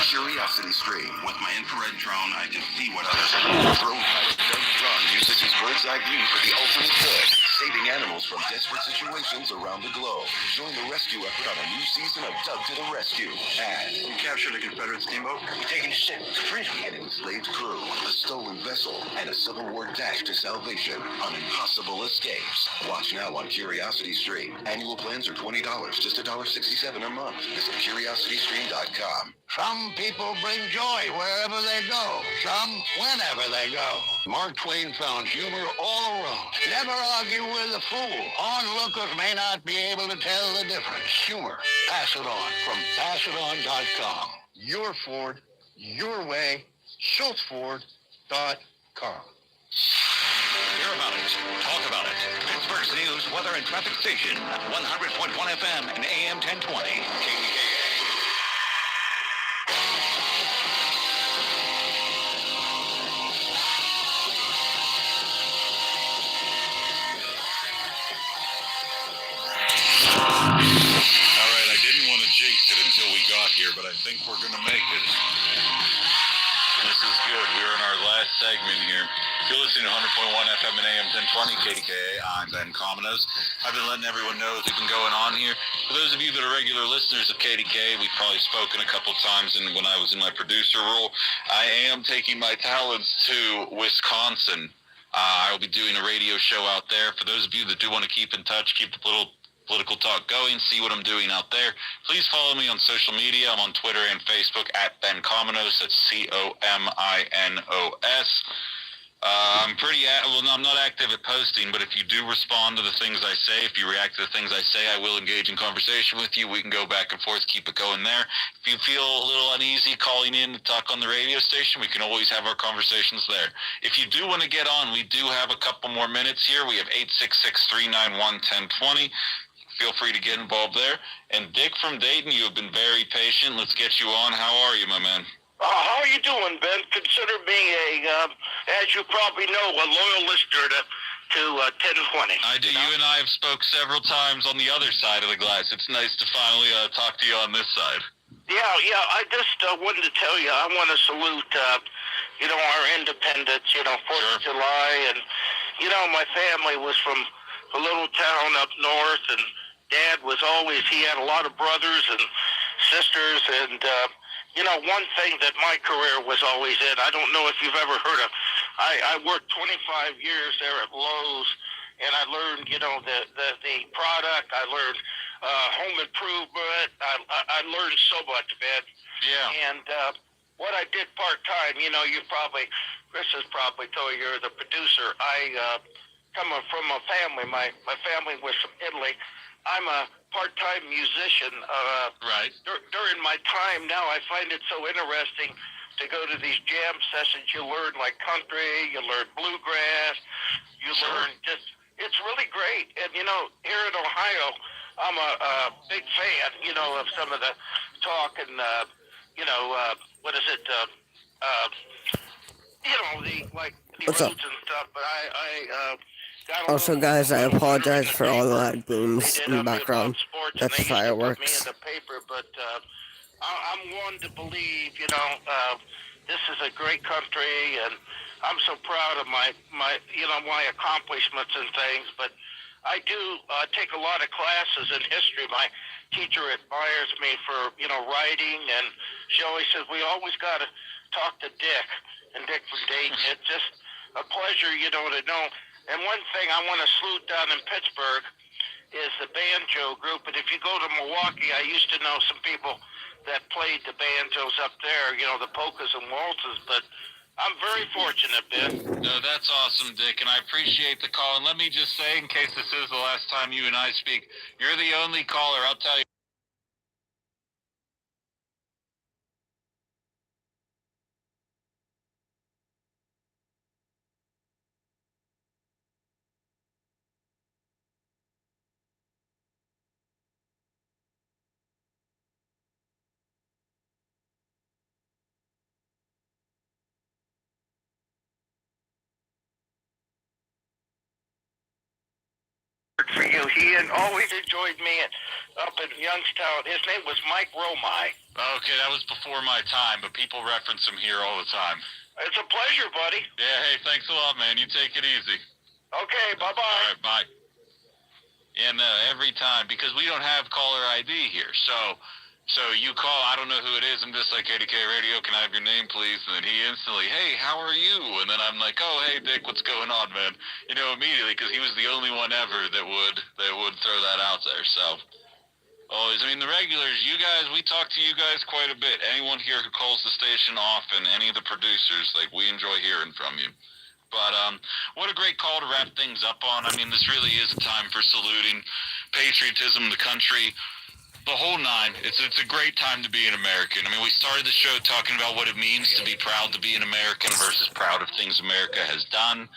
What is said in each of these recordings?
Curiosity Stream. With my infrared drone, I can see what others can. Drone pilot Doug Tron uses his bird's eye view for the ultimate good, saving animals from desperate situations around the globe. Join the rescue effort on a new season of Doug to the Rescue. And we captured a Confederate steamboat. We're taking ship to freedom. An enslaved crew, a stolen vessel, and a Civil War dash to salvation on impossible escapes. Watch now on Curiosity Stream. Annual plans are $20, just $1.67 a month. Visit curiositystream.com. Some people bring joy wherever they go. Some whenever they go. Mark Twain found humor all around. Never argue with a fool. Onlookers may not be able to tell the difference. Humor. Pass it on from passiton.com. Your Ford, your way. SchultzFord.com. Hear about it. Talk about it. Pittsburgh's news, weather, and traffic station. 100.1 FM and AM 1020. Kdka. All right, I didn't want to jinx it until we got here, but I think we're going to make it. This is good. We're in our last segment here. You're listening to 100.1 FM and AM 1020 Kdka. I'm Ben Cominos. I've been letting everyone know what's been going on here. For those of you that are regular listeners of Kdka, we've probably spoken a couple times when I was in my producer role. I am taking my talents to Wisconsin. I will be doing a radio show out there. For those of you that do want to keep in touch, keep the little political talk going, see what I'm doing out there, please follow me on social media. I'm on Twitter and Facebook at Ben Cominos. That's Cominos. I'm I'm not active at posting, but if you do respond to the things I say, if you react to the things I say, I will engage in conversation with you. We can go back and forth, keep it going there. If you feel a little uneasy calling in to talk on the radio station, we can always have our conversations there. If you do want to get on, we do have a couple more minutes here. We have 866-391-1020. Feel free to get involved there. And Dick from Dayton, you have been very patient. Let's get you on. How are you, my man? How are you doing, Ben? Consider being as you probably know, a loyal listener to 1020. I do. You and I have spoke several times on the other side of the glass. It's nice to finally talk to you on this side. Yeah. I just wanted to tell you, I want to salute, our independence, 4th of July. And, my family was from a little town up north, and Dad was he had a lot of brothers and sisters, and, one thing that my career was always in, I don't know if you've ever heard of, I worked 25 years there at Lowe's, and I learned, the product, I learned home improvement, I learned so much, man. Yeah. And what I did part-time, Chris has probably told you, you're the producer. Coming from a family, my family was from Italy. I'm a part-time musician. Right. During my time now, I find it so interesting to go to these jam sessions. You learn like country, you learn bluegrass, you learn it's really great. And, here in Ohio, I'm a big fan, of some of the talk and, what is it, the What's up? roots and stuff. But I Also, guys, I apologize for all the loud booms in the background. That's fireworks. But I'm one to believe, this is a great country, and I'm so proud of my accomplishments and things. But I do take a lot of classes in history. My teacher admires me for, writing, and she always says, we always got to talk to Dick, and Dick from Dayton. It's just a pleasure, to know. And one thing I want to salute down in Pittsburgh is the banjo group. And if you go to Milwaukee, I used to know some people that played the banjos up there, the polkas and waltzes. But I'm very fortunate, Ben. No, that's awesome, Dick, and I appreciate the call. And let me just say, in case this is the last time you and I speak, you're the only caller, I'll tell you. For you, he had always enjoyed me, up in Youngstown. His name was Mike Romai. Okay, that was before my time, but people reference him here all the time. It's a pleasure, buddy. Yeah, hey, thanks a lot, man. You take it easy. Okay, bye-bye. All right, bye. Yeah, no, every time, because we don't have caller ID here, so you call, I don't know who it is, I'm just like, Kdka Radio, can I have your name, please? And then he instantly, hey, how are you? And then I'm like, oh, hey, Dick, what's going on, man? You know, immediately, because he was the only one ever that would throw that out there, so. Always, I mean, the regulars, you guys, we talk to you guys quite a bit. Anyone here who calls the station often, any of the producers, like, we enjoy hearing from you. But what a great call to wrap things up on. I mean, this really is a time for saluting patriotism, the country, the whole nine. It's a great time to be an American. I mean, we started the show talking about what it means to be proud to be an American versus proud of things America has done.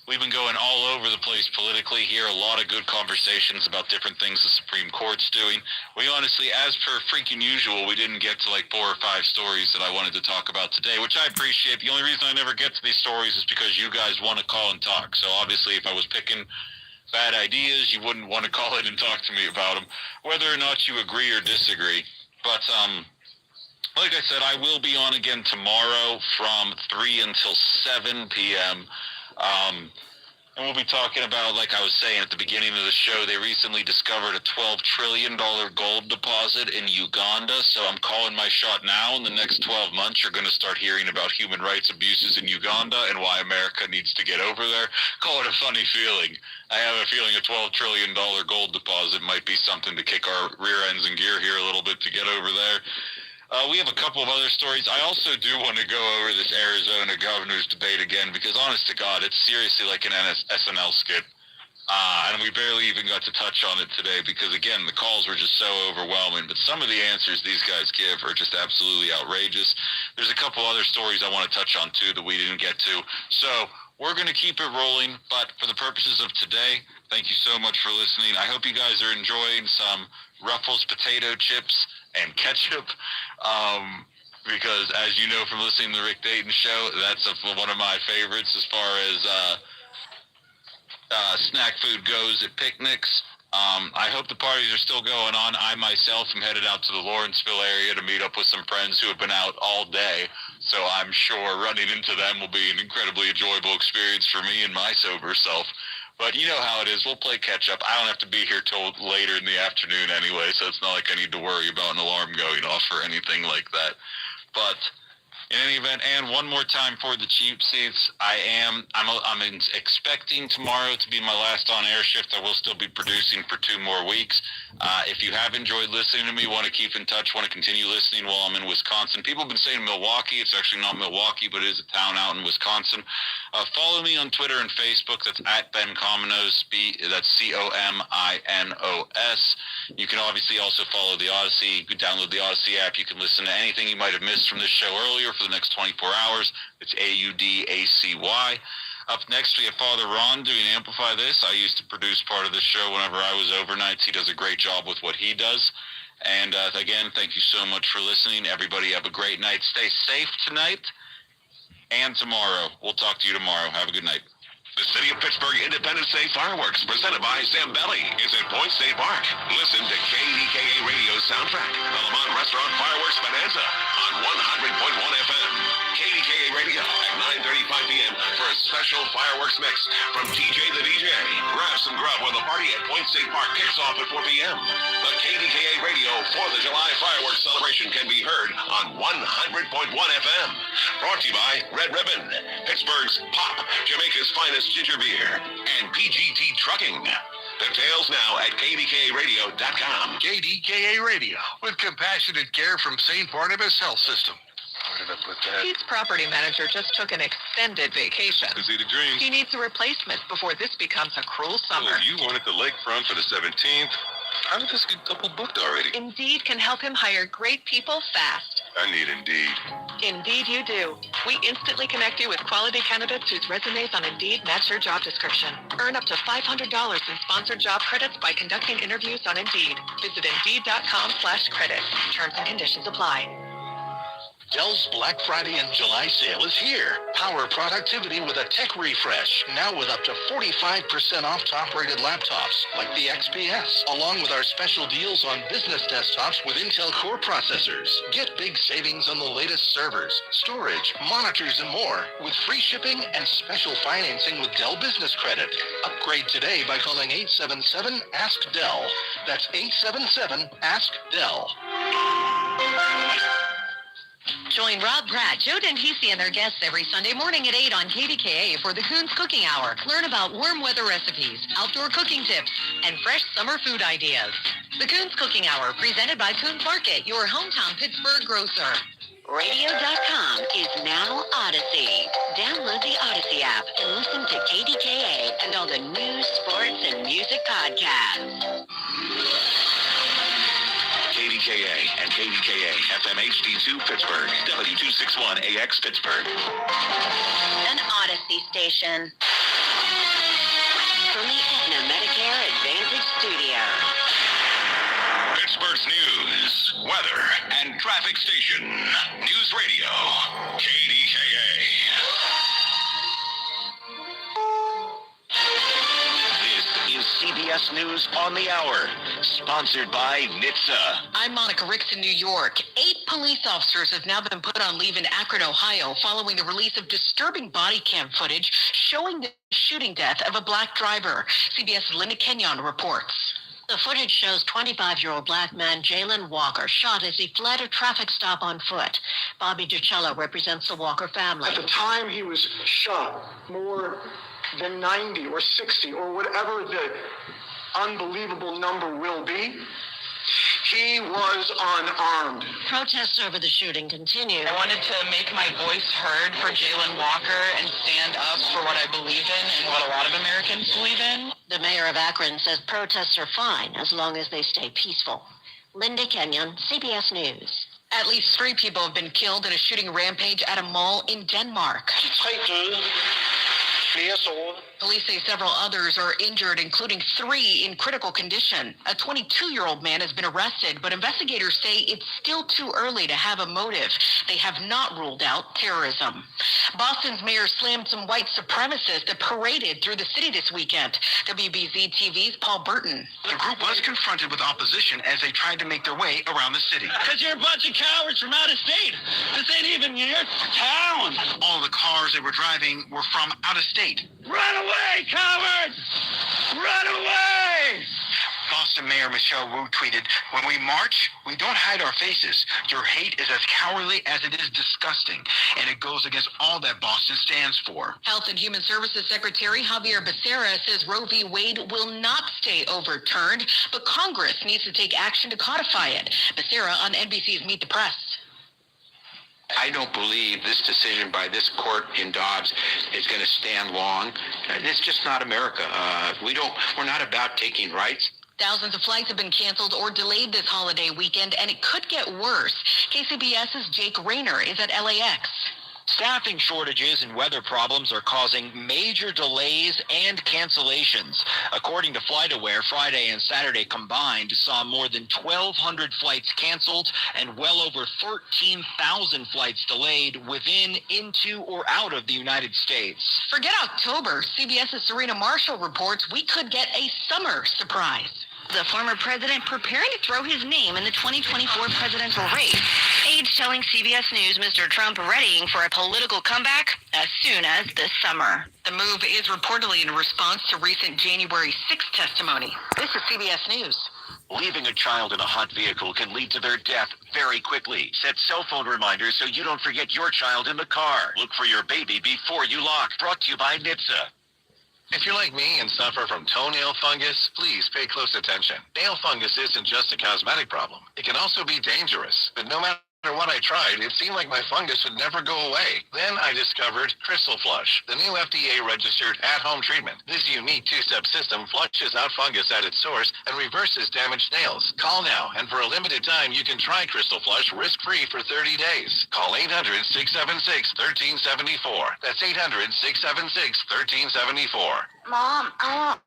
We've been going all over the place politically here. A lot of good conversations about different things the Supreme Court's doing. We honestly, as per freaking usual, we didn't get to like 4 or 5 stories that I wanted to talk about today, which I appreciate. The only reason I never get to these stories is because you guys want to call and talk. So obviously, if I was picking bad ideas, you wouldn't want to call in and talk to me about them, whether or not you agree or disagree. But like I said, I will be on again tomorrow from 3 until 7 p.m. And we'll be talking about, like I was saying at the beginning of the show, they recently discovered a $12 trillion gold deposit in Uganda. So I'm calling my shot now. In the next 12 months, you're going to start hearing about human rights abuses in Uganda and why America needs to get over there. Call it a funny feeling. I have a feeling a $12 trillion gold deposit might be something to kick our rear ends in gear here a little bit to get over there. We have a couple of other stories. I also do want to go over this Arizona governor's debate again because, honest to God, it's seriously like an SNL skit. And we barely even got to touch on it today because, again, the calls were just so overwhelming. But some of the answers these guys give are just absolutely outrageous. There's a couple other stories I want to touch on, too, that we didn't get to. So we're going to keep it rolling. But for the purposes of today, thank you so much for listening. I hope you guys are enjoying some Ruffles potato chips and ketchup, because as you know from listening to the Rick Dayton show, that's one of my favorites as far as snack food goes at picnics. I hope the parties are still going on. I myself am headed out to the Lawrenceville area to meet up with some friends who have been out all day, so I'm sure running into them will be an incredibly enjoyable experience for me and my sober self. But you know how it is. We'll play catch-up. I don't have to be here till later in the afternoon anyway, so it's not like I need to worry about an alarm going off or anything like that. But in any event, and one more time for the cheap seats, I'm expecting tomorrow to be my last on-air shift. I will still be producing for 2 more weeks. If you have enjoyed listening to me, want to keep in touch, want to continue listening while I'm in Wisconsin. People have been saying Milwaukee. It's actually not Milwaukee, but it is a town out in Wisconsin. Follow me on Twitter and Facebook. That's at Ben Cominos. That's COMINOS. You can obviously also follow the Odyssey. You can download the Odyssey app. You can listen to anything you might have missed from this show earlier for the next 24 hours. It's AUDACY. Up next, we have Father Ron doing Amplify This. I used to produce part of this show whenever I was overnights. He does a great job with what he does. And again, thank you so much for listening. Everybody have a great night. Stay safe tonight and tomorrow. We'll talk to you tomorrow. Have a good night. The City of Pittsburgh Independence Day Fireworks, presented by Zambelli, is at Point State Park. Listen to KDKA Radio's soundtrack, the Lamont Restaurant Fireworks Bonanza, on 100.1 FM. KDKA Radio at 9:35 p.m. for a special fireworks mix from TJ the DJ. Grab some grub when the party at Point State Park kicks off at 4 p.m. The KDKA Radio 4th of July fireworks celebration can be heard on 100.1 FM. Brought to you by Red Ribbon, Pittsburgh's Pop, Jamaica's finest ginger beer, and PGT Trucking. Details now at kdkaradio.com. KDKA Radio, with compassionate care from St. Barnabas Health System. Where did I put that? Pete's property manager just took an extended vacation. Is it a dream? He needs a replacement before this becomes a cruel summer. Well, you wanted the lakefront for the 17th. How did this get double booked already? Indeed can help him hire great people fast. I need Indeed. Indeed you do. We instantly connect you with quality candidates whose resumes on Indeed match your job description. Earn up to $500 in sponsored job credits by conducting interviews on Indeed. Visit Indeed.com/credits. Terms and conditions apply. Dell's Black Friday and July sale is here. Power productivity with a tech refresh, now with up to 45% off top-rated laptops like the XPS, along with our special deals on business desktops with Intel Core processors. Get big savings on the latest servers, storage, monitors, and more with free shipping and special financing with Dell Business Credit. Upgrade today by calling 877-ASK-DELL. That's 877-ASK-DELL. Join Rob Pratt, Joe Dentisi, and their guests every Sunday morning at 8 on Kdka for the Coons Cooking Hour. Learn about warm weather recipes, outdoor cooking tips, and fresh summer food ideas. The Coons Cooking Hour, presented by Coons Market, your hometown Pittsburgh grocer. Radio.com is now Odyssey. Download the Odyssey app and listen to KDKA and all the news, sports, and music podcasts. KDKA and KDKA FM HD2 Pittsburgh, W261AX Pittsburgh. An Odyssey station. From the Aetna Medicare Advantage Studio. Pittsburgh's news, weather, and traffic station. News Radio, KDKA. This is CBS News on the Hour, sponsored by NHTSA. I'm Monica Ricks in New York. 8 police officers have now been put on leave in Akron, Ohio, following the release of disturbing body cam footage showing the shooting death of a black driver. CBS's Linda Kenyon reports. The footage shows 25-year-old black man Jalen Walker shot as he fled a traffic stop on foot. Bobby DiCello represents the Walker family. At the time he was shot, more than 90 or 60 or whatever the unbelievable number will be, he was unarmed. Protests over the shooting continue. I wanted to make my voice heard for Jalen Walker and stand up for what I believe in and what a lot of Americans believe in. The mayor of Akron says protests are fine as long as they stay peaceful. Linda Kenyon, CBS News. At least 3 people have been killed in a shooting rampage at a mall in Denmark. Police say several others are injured, including 3 in critical condition. A 22-year-old man has been arrested, but investigators say it's still too early to have a motive. They have not ruled out terrorism. Boston's mayor slammed some white supremacists that paraded through the city this weekend. WBZ TV's Paul Burton. The group was confronted with opposition as they tried to make their way around the city. Because you're a bunch of cowards from out of state. This ain't even your town. All the cars they were driving were from out of state. Run away, cowards! Run away! Boston Mayor Michelle Wu tweeted, "When we march, we don't hide our faces. Your hate is as cowardly as it is disgusting, and it goes against all that Boston stands for." Health and Human Services Secretary Javier Becerra says Roe v. Wade will not stay overturned, but Congress needs to take action to codify it. Becerra on NBC's Meet the Press. I don't believe this decision by this court in Dobbs is going to stand long. It's just not America. We're not about taking rights. Thousands of flights have been canceled or delayed this holiday weekend, and it could get worse. KCBS's Jake Rayner is at LAX. Staffing shortages and weather problems are causing major delays and cancellations. According to FlightAware, Friday and Saturday combined saw more than 1,200 flights canceled and well over 13,000 flights delayed within, into, or out of the United States. Forget October. CBS's Serena Marshall reports we could get a summer surprise. The former president preparing to throw his name in the 2024 presidential race. Aides telling CBS News Mr. Trump readying for a political comeback as soon as this summer. The move is reportedly in response to recent January 6th testimony. This is CBS News. Leaving a child in a hot vehicle can lead to their death very quickly. Set cell phone reminders so you don't forget your child in the car. Look for your baby before you lock. Brought to you by NHTSA. If you're like me and suffer from toenail fungus, please pay close attention. Nail fungus isn't just a cosmetic problem. It can also be dangerous. But no matter what I tried, it seemed like my fungus would never go away. Then I discovered Crystal Flush, the new FDA-registered at-home treatment. This unique two-step system flushes out fungus at its source and reverses damaged nails. Call now, and for a limited time, you can try Crystal Flush risk-free for 30 days. Call 800-676-1374. That's 800-676-1374. Mom, I don't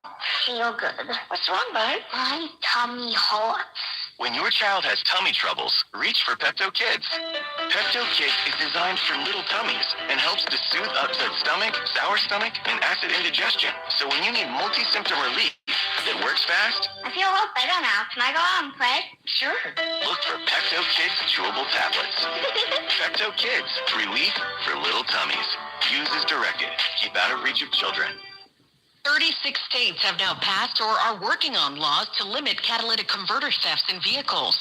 feel good. What's wrong, bud? My tummy hurts. When your child has tummy troubles, reach for Pepto Kids. Pepto Kids is designed for little tummies and helps to soothe upset stomach, sour stomach, and acid indigestion. So when you need multi-symptom relief that works fast, I feel a lot better now. Can I go out and play? Sure. look for Pepto Kids chewable tablets. Pepto Kids, relief for little tummies. Use as directed. Keep out of reach of children. 36 states have now passed or are working on laws to limit catalytic converter thefts in vehicles.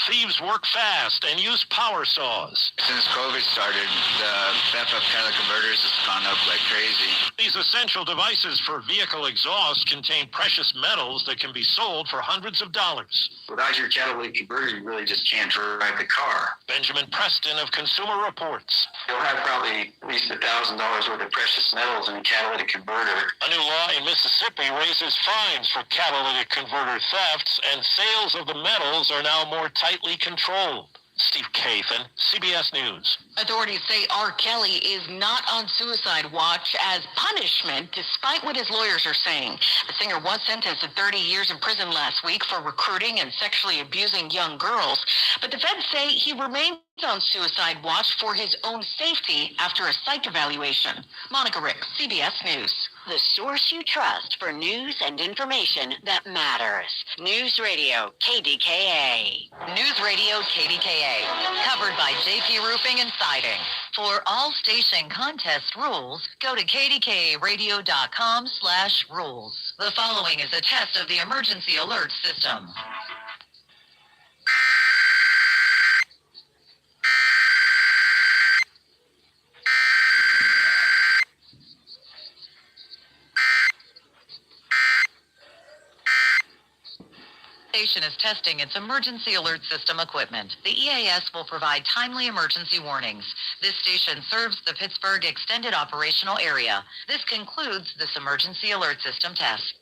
Thieves work fast and use power saws. Since COVID started, the theft of catalytic converters has gone up like crazy. These essential devices for vehicle exhaust contain precious metals that can be sold for hundreds of dollars. Without your catalytic converter, you really just can't drive the car. Benjamin Preston of Consumer Reports. You'll have probably at least $1,000 worth of precious metals in a catalytic converter. A new law in Mississippi raises fines for catalytic converter thefts, and sales of the metals are now more tightly controlled. Steve Kathan, CBS News. Authorities say R. Kelly is not on suicide watch as punishment, despite what his lawyers are saying. The singer was sentenced to 30 years in prison last week for recruiting and sexually abusing young girls, but the feds say he remains on suicide watch for his own safety after a psych evaluation. Monica Rick, CBS News. The source you trust for news and information that matters. News Radio KDKA. News Radio KDKA, covered by JP Roofing and Siding. For all station contest rules, go to kdkaradio.com/rules. The following is a test of the emergency alert system. Station is testing its emergency alert system equipment. The EAS will provide timely emergency warnings. This station serves the Pittsburgh Extended Operational Area. This concludes this emergency alert system test.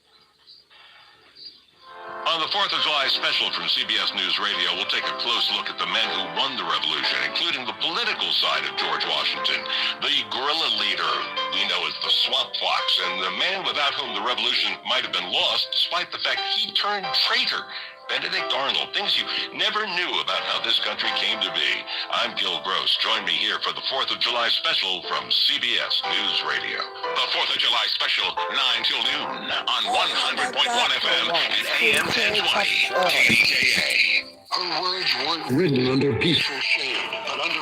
On the 4th of July special from CBS News Radio, we'll take a close look at the men who won the revolution, including the political side of George Washington, the guerrilla leader we know as the Swamp Fox, and the man without whom the revolution might have been lost, despite the fact he turned traitor, Benedict Arnold. Things you never knew about how this country came to be. I'm Gil Gross. Join me here for the 4th of July special from CBS News Radio. The 4th of July special, 9 till noon, on 100.1 FM and AM 1020, KDKA. Her words weren't written under peaceful shade, but under